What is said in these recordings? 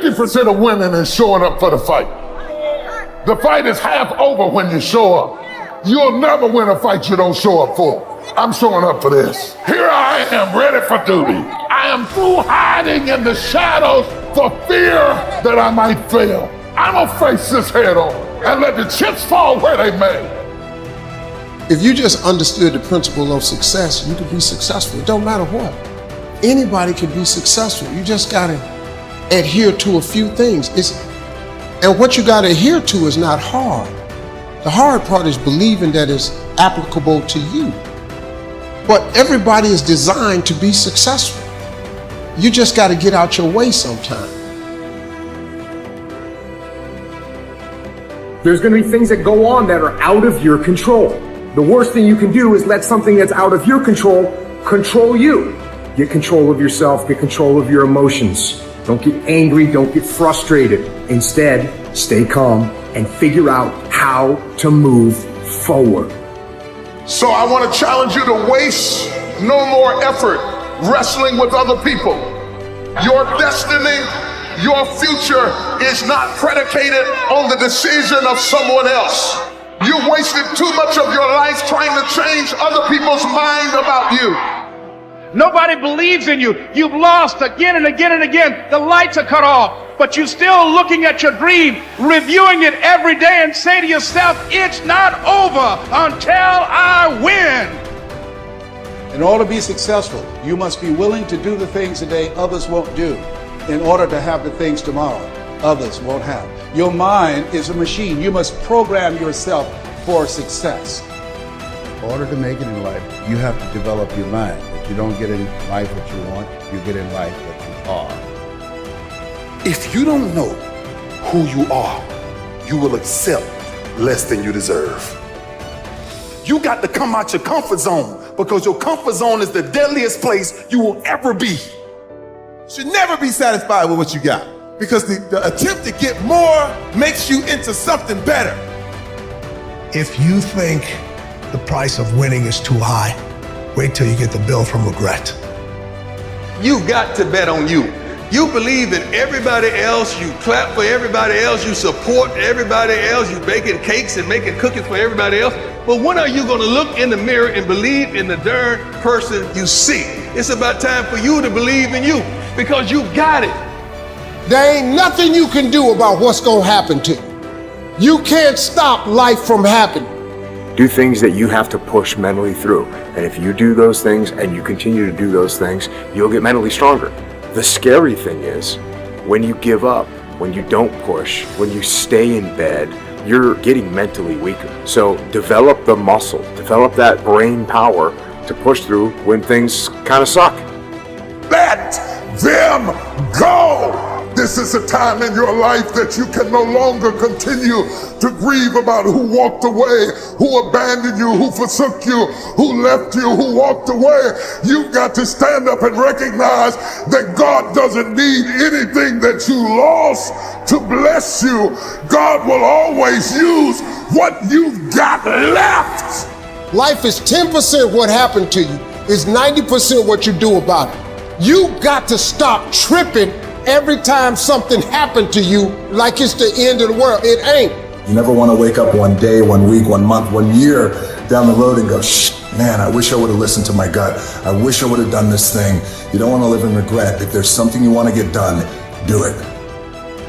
50% of winning is showing up for the fight. The fight is half over when you show up. You'll never win a fight you don't show up for. I'm showing up for this. Here I am, ready for duty. I am through hiding in the shadows for fear that I might fail. I'm gonna face this head on and let the chips fall where they may. If you just understood the principle of success, you could be successful. It don't matter what. Anybody can be successful. You just gotta adhere to a few things. And what you gotta adhere to is not hard. The hard part is believing that it's applicable to you. But everybody is designed to be successful. You just gotta get out your way sometime. There's going to be things that go on that are out of your control. The worst thing you can do is let something that's out of your control control you. Get control of yourself, get control of your emotions. Don't get angry, don't get frustrated. Instead, stay calm and figure out how to move forward. So I want to challenge you to waste no more effort wrestling with other people. Your destiny, your future is not predicated on the decision of someone else. You wasted too much of your life trying to change other people's mind about you. Nobody believes in you. You've lost again and again and again. The lights are cut off, but you're still looking at your dream, reviewing it every day and say to yourself, it's not over until I win. In order to be successful, you must be willing to do the things today others won't do in order to have the things tomorrow others won't have. Your mind is a machine. You must program yourself for success. In order to make it in life, you have to develop your mind. If you don't get in life what you want, you get in life what you are. If you don't know who you are, you will accept less than you deserve. You got to come out your comfort zone, because your comfort zone is the deadliest place you will ever be. Should never be satisfied with what you got, because the attempt to get more makes you into something better. If you think the price of winning is too high, wait till you get the bill from regret. You got to bet on you. You believe in everybody else, you clap for everybody else, you support everybody else, you baking cakes and making cookies for everybody else. But when are you gonna look in the mirror and believe in the darn person you see? It's about time for you to believe in you, because you got it. There ain't nothing you can do about what's gonna happen to you. You can't stop life from happening. Do things that you have to push mentally through. And if you do those things and you continue to do those things, you'll get mentally stronger. The scary thing is, when you give up, when you don't push, when you stay in bed, you're getting mentally weaker. So develop the muscle, develop that brain power to push through when things kind of suck. Let them go. This is a time in your life that you can no longer continue to grieve about who walked away, who abandoned you, who forsook you, who left you, who walked away. You've got to stand up and recognize that God doesn't need anything that you lost to bless you. God will always use what you've got left. Life is 10% what happened to you. It's 90% what you do about it. You got to stop tripping every time something happened to you like it's the end of the world. It ain't. You never want to wake up one day, 1 week, 1 month, 1 year down the road and go, man, I wish I would have listened to my gut. I wish I would have done this thing. You don't want to live in regret. If there's something you want to get done, do it.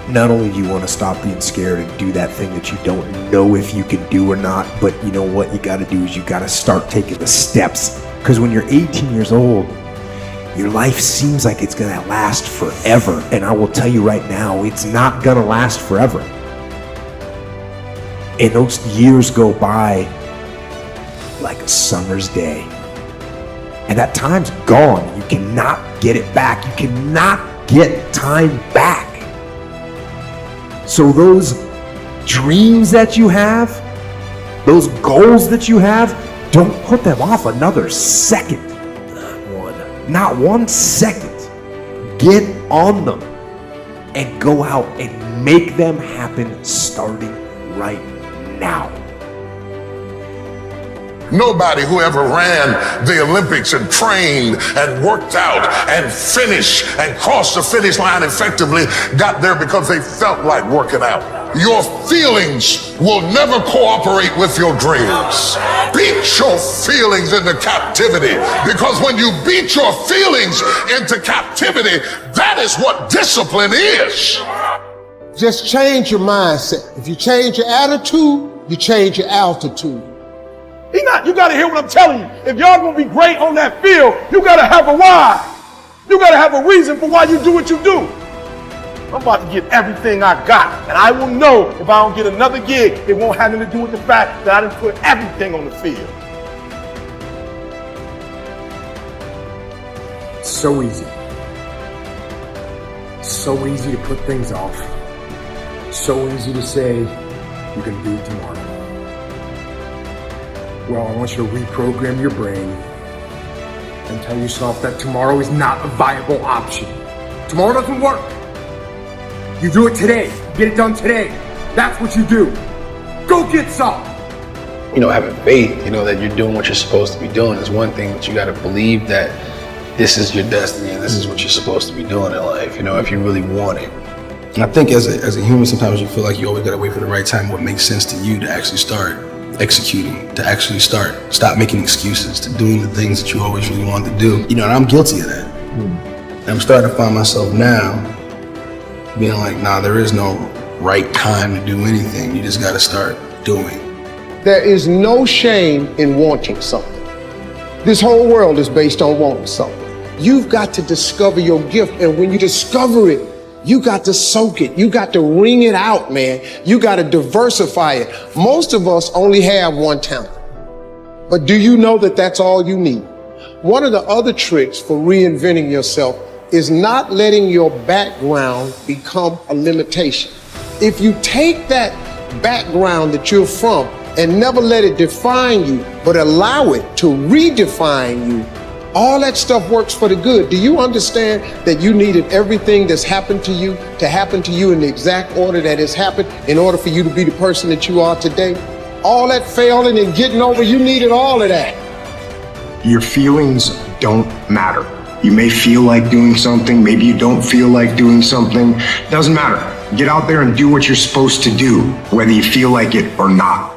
Not only do you want to stop being scared and do that thing that you don't know if you can do or not, but you know what you got to do is you got to start taking the steps. Because when you're 18 years old, your life seems like it's gonna last forever. And I will tell you right now, it's not gonna last forever. And those years go by like a summer's day. And that time's gone. You cannot get it back. You cannot get time back. So those dreams that you have, those goals that you have, don't put them off another second. Not 1 second. Get on them and go out and make them happen starting right now. Nobody who ever ran the Olympics and trained and worked out and finished and crossed the finish line effectively got there because they felt like working out. Your feelings will never cooperate with your dreams. Beat your feelings into captivity, because when you beat your feelings into captivity, that is what discipline is. Just change your mindset. If you change your attitude, you change your altitude. You gotta hear what I'm telling you. If y'all gonna be great on that field, you gotta have a why. You gotta have a reason for why you do what you do. I'm about to get everything I got, and I will know if I don't get another gig, it won't have anything to do with the fact that I didn't put everything on the field. So easy. So easy to put things off. So easy to say, you're gonna do it tomorrow. Well, I want you to reprogram your brain and tell yourself that tomorrow is not a viable option. Tomorrow doesn't work. You do it today. Get it done today. That's what you do. Go get some. Having faith, that you're doing what you're supposed to be doing is one thing, but you got to believe that this is your destiny and this is what you're supposed to be doing in life, if you really want it. And I think as a human, sometimes you feel like you always got to wait for the right time, what makes sense to you to actually start executing, to actually stop making excuses, to doing the things that you always really wanted to do. And I'm guilty of that. And I'm starting to find myself now being like, nah, there is no right time to do anything. You just got to start doing. There is no shame in wanting something. This whole world is based on wanting something. You've got to discover your gift, and when you discover it, you got to soak it. You got to wring it out, man. You got to diversify it. Most of us only have one talent. But do you know that that's all you need? One of the other tricks for reinventing yourself is not letting your background become a limitation. If you take that background that you're from and never let it define you, but allow it to redefine you, all that stuff works for the good. Do you understand that you needed everything that's happened to you to happen to you in the exact order that it's happened in order for you to be the person that you are today? All that failing and getting over, you needed all of that. Your feelings don't matter. You may feel like doing something, maybe you don't feel like doing something. Doesn't matter. Get out there and do what you're supposed to do, whether you feel like it or not.